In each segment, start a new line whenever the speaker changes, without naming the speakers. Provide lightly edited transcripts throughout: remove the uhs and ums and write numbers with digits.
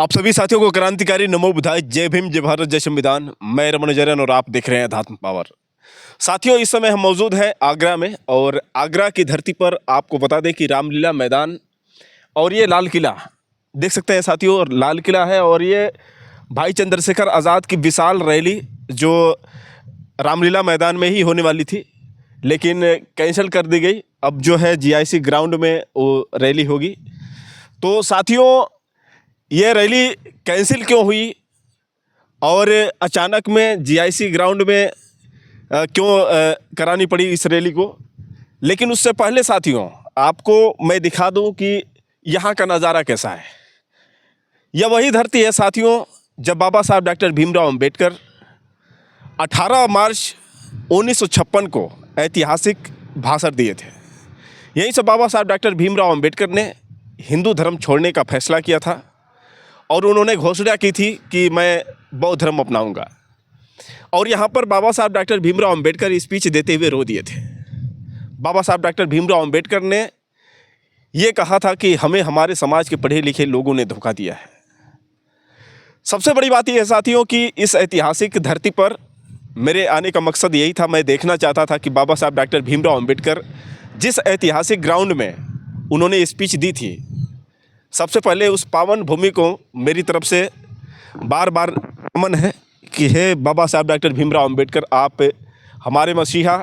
आप सभी साथियों को क्रांतिकारी नमो बुधाय, जय भीम, जय भारत, जय संविधान। मैं रमन जरन और आप देख रहे हैं अध्यात्म पावर। साथियों, इस समय हम मौजूद हैं आगरा में और आगरा की धरती पर आपको बता दें कि रामलीला मैदान और ये लाल किला देख सकते हैं साथियों। और लाल किला है और ये भाई चंद्रशेखर आज़ाद की विशाल रैली जो रामलीला मैदान में ही होने वाली थी, लेकिन कैंसिल कर दी गई। अब जो है जीआईसी ग्राउंड में वो रैली होगी। तो साथियों, ये रैली कैंसिल क्यों हुई और अचानक में जीआईसी ग्राउंड में क्यों करानी पड़ी इस रैली को। लेकिन उससे पहले साथियों, आपको मैं दिखा दूं कि यहाँ का नज़ारा कैसा है। यह वही धरती है साथियों जब बाबा साहब डॉक्टर भीमराव अंबेडकर 18 मार्च 1956 को ऐतिहासिक भाषण दिए थे। यहीं से बाबा साहब डॉक्टर भीमराव अंबेडकर ने हिंदू धर्म छोड़ने का फैसला किया था और उन्होंने घोषणा की थी कि मैं बौद्ध धर्म अपनाऊंगा। और यहाँ पर बाबा साहब डॉक्टर भीमराव अंबेडकर स्पीच देते हुए रो दिए थे। बाबा साहब डॉक्टर भीमराव अंबेडकर ने ये कहा था कि हमें हमारे समाज के पढ़े लिखे लोगों ने धोखा दिया है। सबसे बड़ी बात यह है साथियों कि इस ऐतिहासिक धरती पर मेरे आने का मकसद यही था। मैं देखना चाहता था कि बाबा साहब डॉक्टर भीमराव अंबेडकर जिस ऐतिहासिक ग्राउंड में उन्होंने स्पीच दी थी, सबसे पहले उस पावन भूमि को मेरी तरफ से बार बार नमन है कि हे बाबा साहब डॉक्टर भीमराव अंबेडकर, आप हमारे मसीहा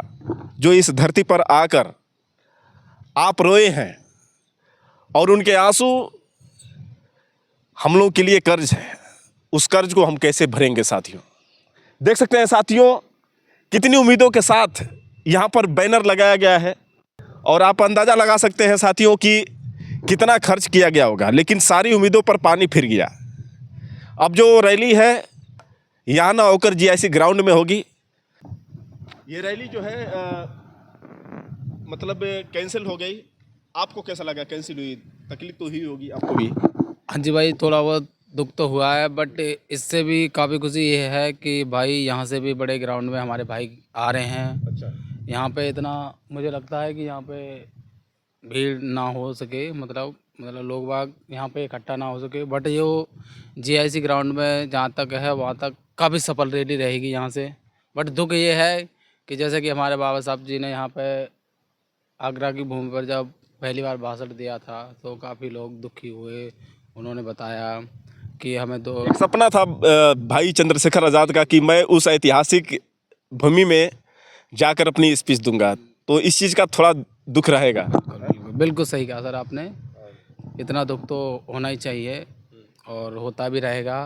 जो इस धरती पर आकर आप रोए हैं और उनके आंसू हम लोग के लिए कर्ज है। उस कर्ज को हम कैसे भरेंगे साथियों। देख सकते हैं साथियों कितनी उम्मीदों के साथ यहाँ पर बैनर लगाया गया है और आप अंदाज़ा लगा सकते हैं साथियों कि कितना खर्च किया गया होगा, लेकिन सारी उम्मीदों पर पानी फिर गया। अब जो रैली है यहाँ ना होकर जीआईसी ग्राउंड में होगी। ये रैली जो है मतलब कैंसिल हो गई। आपको कैसा लगा कैंसिल हुई? तकलीफ तो हुई होगी आपको भी।
हाँ जी भाई, थोड़ा बहुत दुख तो हुआ है, बट इससे भी काफ़ी खुशी ये है कि भाई यहाँ से भी बड़े ग्राउंड में हमारे भाई आ रहे हैं।
अच्छा।
यहाँ पे इतना मुझे लगता है कि यहाँ पे भीड़ ना हो सके, मतलब लोग बाग यहाँ पे इकट्ठा ना हो सके, बट जो जीआईसी ग्राउंड में जहाँ तक है वहाँ तक काफ़ी सफल रैली रहेगी यहाँ से। बट दुख ये है कि जैसे कि हमारे बाबा साहब जी ने यहाँ पे आगरा की भूमि पर जब पहली बार भाषण दिया था तो काफ़ी लोग दुखी हुए। उन्होंने बताया कि हमें तो
एक सपना था भाई चंद्रशेखर आज़ाद का कि मैं उस ऐतिहासिक भूमि में जाकर अपनी स्पीच दूंगा, तो इस चीज़ का थोड़ा दुख रहेगा।
बिल्कुल सही कहा सर आपने। इतना दुख तो होना ही चाहिए और होता भी रहेगा,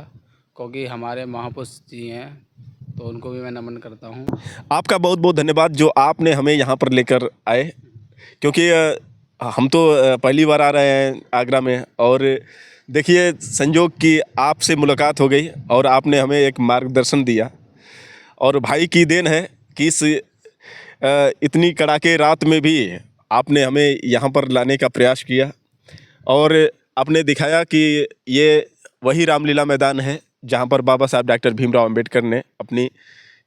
क्योंकि हमारे महापुरुष जी हैं तो उनको भी मैं नमन करता हूँ।
आपका बहुत बहुत धन्यवाद जो आपने हमें यहाँ पर लेकर आए, क्योंकि हम तो पहली बार आ रहे हैं आगरा में। और देखिए संजोग की आपसे मुलाकात हो गई और आपने हमें एक मार्गदर्शन दिया और भाई की देन है कि इस इतनी कड़ाके रात में भी आपने हमें यहाँ पर लाने का प्रयास किया और आपने दिखाया कि ये वही रामलीला मैदान है जहाँ पर बाबा साहब डॉक्टर भीमराव अंबेडकर ने अपनी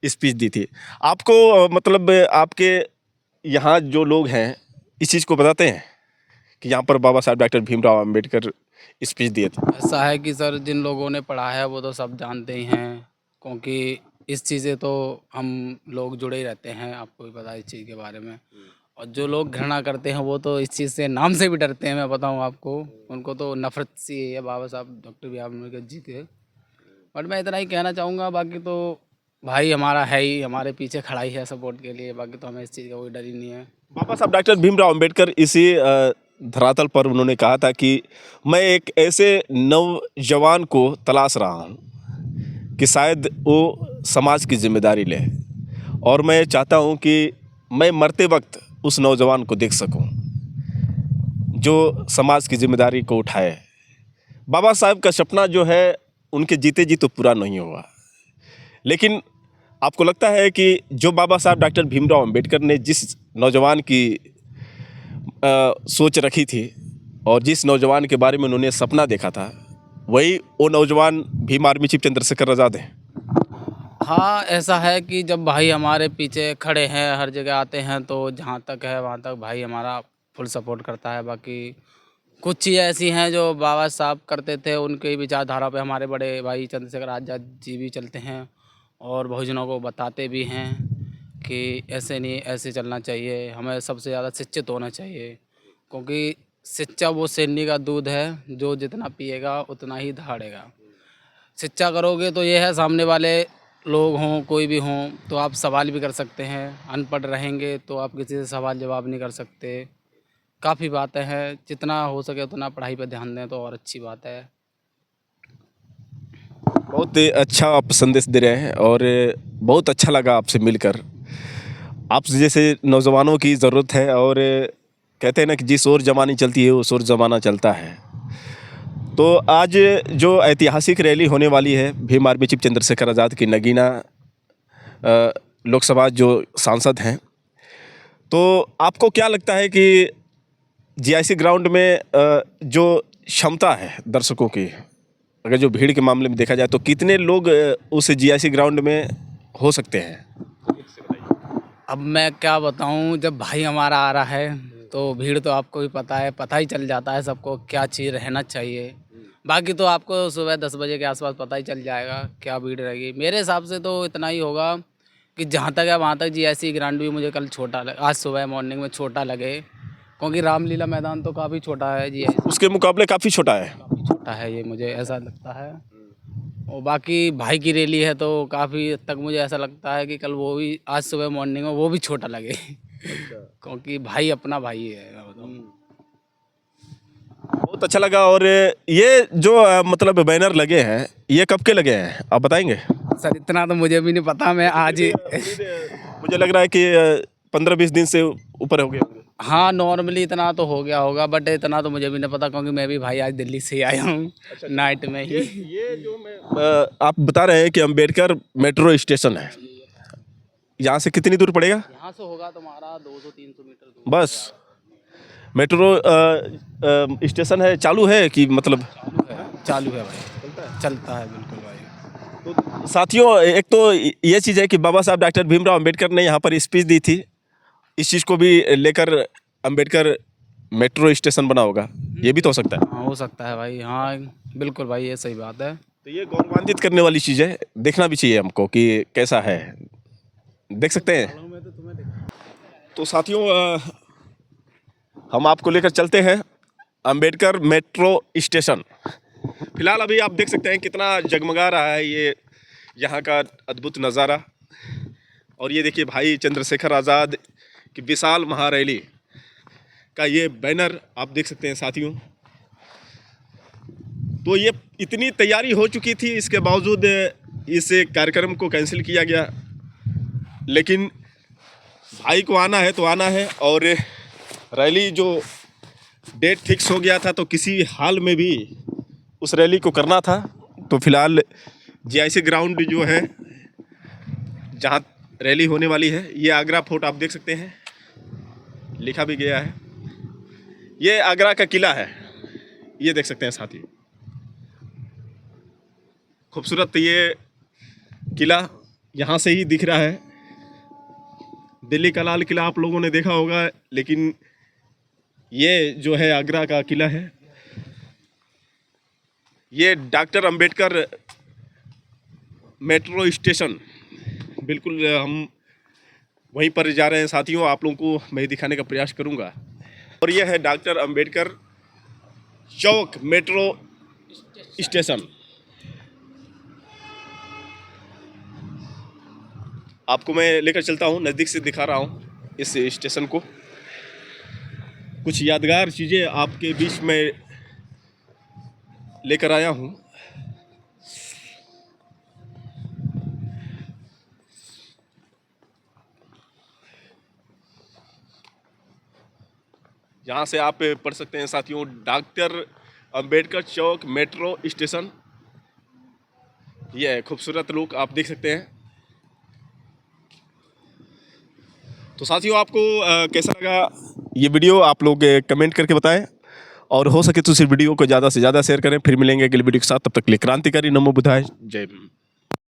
स्पीच दी थी। आपको मतलब आपके यहाँ जो लोग हैं इस चीज़ को बताते हैं कि यहाँ पर बाबा साहब डॉक्टर भीमराव अंबेडकर स्पीच दिए थे।
ऐसा है कि सर जिन लोगों ने पढ़ा है वो तो सब जानते ही हैं, क्योंकि इस चीज़ से तो हम लोग जुड़े ही रहते हैं, आपको भी पता है इस चीज़ के बारे में। और जो लोग घृणा करते हैं वो तो इस चीज़ से नाम से भी डरते हैं, मैं बताऊं आपको। उनको तो नफरत सी है बाबा साहब डॉक्टर भीमराव अम्बेडकर जी के। बट मैं इतना ही कहना चाहूँगा, बाकी तो भाई हमारा है ही, हमारे पीछे खड़ा ही है सपोर्ट के लिए, बाकी तो हमें इस चीज़ का कोई डर ही नहीं है।
बाबा साहब डॉक्टर भीमराव अंबेडकर इसी धरातल पर उन्होंने कहा था कि मैं एक ऐसे नौजवान को तलाश रहा हूँ कि शायद वो समाज की जिम्मेदारी ले, और मैं चाहता हूँ कि मैं मरते वक्त उस नौजवान को देख सकूँ जो समाज की जिम्मेदारी को उठाए। बाबा साहब का सपना जो है उनके जीते जी तो पूरा नहीं हुआ, लेकिन आपको लगता है कि जो बाबा साहब डॉक्टर भीमराव अंबेडकर ने जिस नौजवान की सोच रखी थी और जिस नौजवान के बारे में उन्होंने सपना देखा था, वही वो नौजवान भीम आर्मी चीफ चंद्रशेखर आज़ाद है।
हाँ, ऐसा है कि जब भाई हमारे पीछे खड़े हैं, हर जगह आते हैं, तो जहाँ तक है वहाँ तक भाई हमारा फुल सपोर्ट करता है। बाकी कुछ चीज़ें ऐसी हैं जो बाबा साहब करते थे, उनकी विचारधारा पे हमारे बड़े भाई चंद्रशेखर आज़ाद जी भी चलते हैं और बहुजनों को बताते भी हैं कि ऐसे नहीं, ऐसे चलना चाहिए, हमें सबसे ज़्यादा शिक्षित होना चाहिए, क्योंकि शिक्षा वो शेरनी का दूध है जो जितना पिएगा उतना ही दहाड़ेगा। शिक्षा करोगे तो ये है, सामने वाले लोग हों कोई भी हों तो आप सवाल भी कर सकते हैं, अनपढ़ रहेंगे तो आप किसी से सवाल जवाब नहीं कर सकते। काफ़ी बातें हैं, जितना हो सके उतना पढ़ाई पर ध्यान दें तो और अच्छी बात है।
बहुत अच्छा आप संदेश दे रहे हैं और बहुत अच्छा लगा आपसे मिलकर। आप जैसे नौजवानों की ज़रूरत है और कहते हैं ना कि जिस ओर ज़माने चलती है उस ओर ज़माना चलता है। तो आज जो ऐतिहासिक रैली होने वाली है, भीम आर्मी चीफ चंद्रशेखर आज़ाद की नगीना लोकसभा जो सांसद हैं, तो आपको क्या लगता है कि जीआईसी ग्राउंड में जो क्षमता है दर्शकों की, अगर जो भीड़ के मामले में देखा जाए तो कितने लोग उस जीआईसी ग्राउंड में हो सकते हैं?
अब मैं क्या बताऊं, जब भाई हमारा आ रहा है तो भीड़ तो आपको भी पता ही चल जाता है सबको क्या चीज़ रहना चाहिए। बाकी तो आपको सुबह 10 बजे के आसपास पता ही चल जाएगा क्या भीड़ रहेगी। मेरे हिसाब से तो इतना ही होगा कि जहाँ तक है वहाँ तक जीआईसी ग्राउंड भी मुझे कल आज सुबह मॉर्निंग में छोटा लगे, क्योंकि रामलीला मैदान तो काफ़ी छोटा है जीआईसी,
उसके मुकाबले काफ़ी छोटा है।
काफ़ी छोटा है, ये मुझे ऐसा लगता है। और बाकी भाई की रैली है तो काफ़ी हद तक मुझे ऐसा लगता है कि कल वो भी आज सुबह मॉर्निंग में वो भी छोटा लगे क्योंकि भाई अपना भाई है। मैं बताऊं।
बहुत अच्छा लगा। और ये जो मतलब बैनर लगे हैं, ये कब के लगे हैं आप बताएंगे?
सर इतना तो मुझे भी नहीं पता, मैं आज ही
मुझे लग रहा है कि 15-20 दिन से ऊपर हो गया।
हाँ नॉर्मली इतना तो हो गया होगा, बट इतना तो मुझे भी नहीं पता क्योंकि मैं भी भाई आज दिल्ली से ही आया हूँ नाइट में ही।
ये जो मैं आप बता रहे हैं कि अंबेडकर मेट्रो स्टेशन है, यहाँ से कितनी दूर पड़ेगा?
यहाँ से होगा तुम्हारा 200-300 मीटर दूर।
बस मेट्रो स्टेशन है, चालू है कि मतलब?
चालू है भाई, चलता है बिल्कुल भाई।
तो साथियों, एक तो ये चीज़ है कि बाबा साहब डॉक्टर भीमराव अंबेडकर ने यहाँ पर स्पीच दी थी, इस चीज़ को भी लेकर अंबेडकर मेट्रो स्टेशन बना होगा, ये भी तो हो सकता है।
हाँ हो सकता है भाई, हाँ बिल्कुल भाई, ये सही बात है।
तो ये गौरवान्वित करने वाली चीज़ है, देखना भी चाहिए हमको कि कैसा है, देख सकते हैं। तो साथियों, हम आपको लेकर चलते हैं अंबेडकर मेट्रो स्टेशन। फिलहाल अभी आप देख सकते हैं कितना जगमगा रहा है ये यहाँ का अद्भुत नज़ारा। और ये देखिए भाई चंद्रशेखर आज़ाद की विशाल महारैली का ये बैनर आप देख सकते हैं साथियों। तो ये इतनी तैयारी हो चुकी थी, इसके बावजूद इस कार्यक्रम को कैंसिल किया गया, लेकिन भाई को आना है तो आना है। और रैली जो डेट फिक्स हो गया था तो किसी हाल में भी उस रैली को करना था। तो फिलहाल जीआईसी ग्राउंड जो है जहाँ रैली होने वाली है, ये आगरा फोर्ट आप देख सकते हैं, लिखा भी गया है। ये आगरा का किला है, ये देख सकते हैं साथी, खूबसूरत ये किला यहाँ से ही दिख रहा है। दिल्ली का लाल किला आप लोगों ने देखा होगा, लेकिन ये जो है आगरा का किला है। ये डॉक्टर अंबेडकर मेट्रो स्टेशन, बिल्कुल हम वहीं पर जा रहे हैं साथियों, आप लोगों को मैं दिखाने का प्रयास करूंगा। और ये है डॉक्टर अंबेडकर चौक मेट्रो स्टेशन। आपको मैं लेकर चलता हूँ, नज़दीक से दिखा रहा हूँ इस स्टेशन को। कुछ यादगार चीज़ें आपके बीच में लेकर आया हूँ। यहाँ से आप पढ़ सकते हैं साथियों, डॉक्टर अंबेडकर चौक मेट्रो स्टेशन। यह खूबसूरत लुक आप देख सकते हैं। तो साथियों, आपको कैसा लगा ये वीडियो, आप लोग कमेंट करके बताएं, और हो सके तो इस वीडियो को ज़्यादा से ज़्यादा शेयर करें। फिर मिलेंगे अगले वीडियो के साथ, तब तक के लिए क्रांतिकारी नमो बुद्धाय, जय भीम।